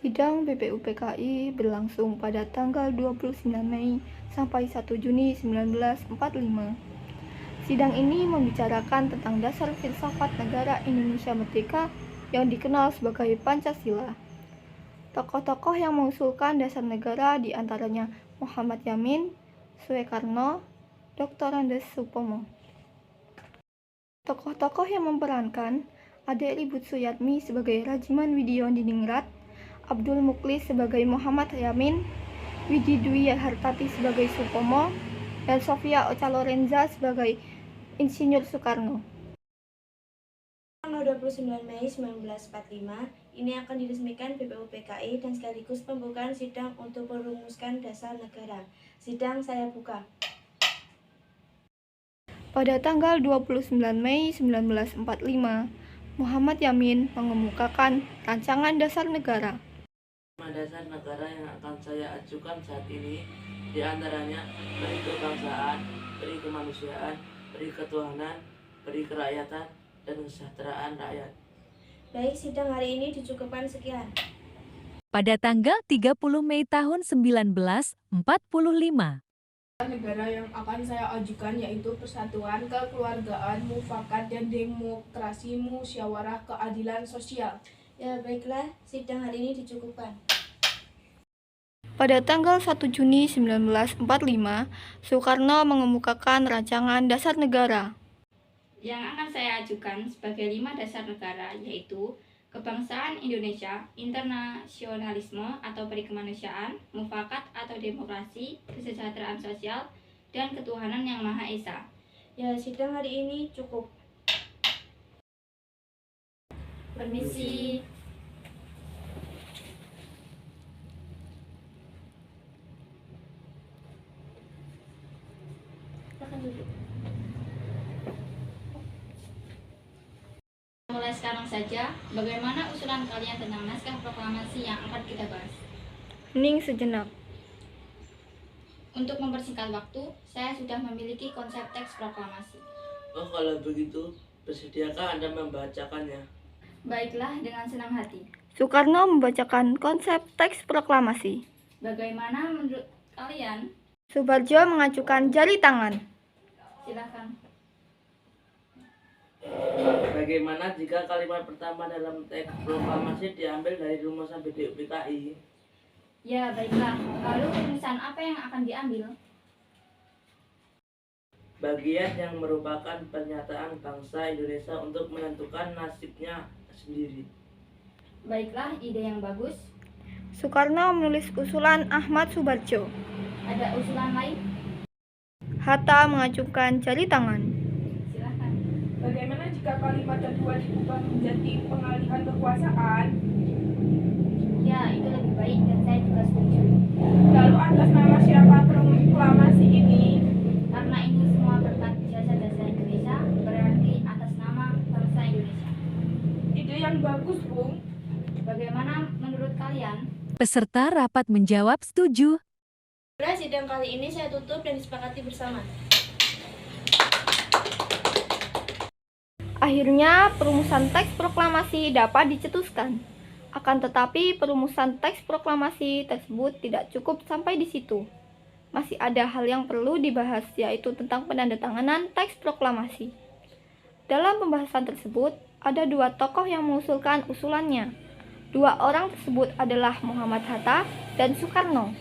Sidang BPUPKI berlangsung pada tanggal 29 Mei sampai 1 Juni 1945. Sidang ini membicarakan tentang dasar filsafat negara Indonesia Merdeka yang dikenal sebagai Pancasila. Tokoh-tokoh yang mengusulkan dasar negara diantaranya Muhammad Yamin, Soekarno, Dr. Andes Supomo. Tokoh-tokoh yang memerankan ada Ribut Suyatmi sebagai Rajiman Widioningrat, Abdul Muklis sebagai Muhammad Yamin, Widi Dwi Hartati sebagai Supomo, dan Sofia Ocha-Lorenza sebagai Insinyur Soekarno. Tanggal 29 Mei 1945 ini akan diresmikan BPUPKI dan sekaligus pembukaan sidang untuk merumuskan dasar negara. Sidang saya buka. Pada tanggal 29 Mei 1945, Muhammad Yamin mengemukakan rancangan dasar negara. Dasar negara yang akan saya ajukan saat ini diantaranya peri kebangsaan, peri kemanusiaan, peri ketuhanan, peri kerakyatan, dan kesejahteraan rakyat. Baik, sidang hari ini dicukupkan sekian. Pada tanggal 30 Mei tahun 1945. Negara yang akan saya ajukan yaitu persatuan, kekeluargaan, mufakat, dan demokrasi, musyawarah, keadilan sosial. Ya baiklah, sidang hari ini dicukupkan. Pada tanggal 1 Juni 1945, Soekarno mengemukakan rancangan dasar negara. Yang akan saya ajukan sebagai 5 dasar negara yaitu kebangsaan Indonesia, internasionalisme atau perikemanusiaan, mufakat atau demokrasi, kesejahteraan sosial, dan ketuhanan yang Maha Esa. Ya, sidang hari ini cukup. Permisi. Silakan duduk. Mulai sekarang saja, bagaimana usulan kalian tentang naskah proklamasi yang akan kita bahas? Hening sejenak. Untuk mempersingkat waktu, saya sudah memiliki konsep teks proklamasi. Oh, kalau begitu, bersediakah Anda membacakannya? Baiklah, dengan senang hati. Soekarno membacakan konsep teks proklamasi. Bagaimana menurut kalian? Soebardjo mengacukan jari tangan. Silakan. Bagaimana jika kalimat pertama dalam teks proklamasi diambil dari rumusan BPUPKI? Ya, baiklah. Lalu rumusan apa yang akan diambil? Bagian yang merupakan pernyataan bangsa Indonesia untuk menentukan nasibnya sendiri. Baiklah, ide yang bagus. Soekarno menulis usulan Ahmad Soebardjo. Ada usulan lain? Hatta mengacungkan jari tangan. Silakan. Bagaimana jika kalimat kedua diubah menjadi pengalihan kekuasaan? Ya, itu lebih baik dan saya juga setuju. Lalu atas nama siapa proklamasi ini? Karena ini semua berkat jasa-jasa Indonesia, berarti atas nama bangsa Indonesia. Ide yang bagus, Bung. Bagaimana menurut kalian? Peserta rapat menjawab setuju. Sidang kali ini saya tutup dan disepakati bersama. Akhirnya, perumusan teks proklamasi dapat dicetuskan. Akan tetapi, perumusan teks proklamasi tersebut tidak cukup sampai di situ. Masih ada hal yang perlu dibahas, yaitu tentang penandatanganan teks proklamasi. Dalam pembahasan tersebut, ada 2 tokoh yang mengusulkan usulannya. 2 orang tersebut adalah Muhammad Hatta dan Soekarno.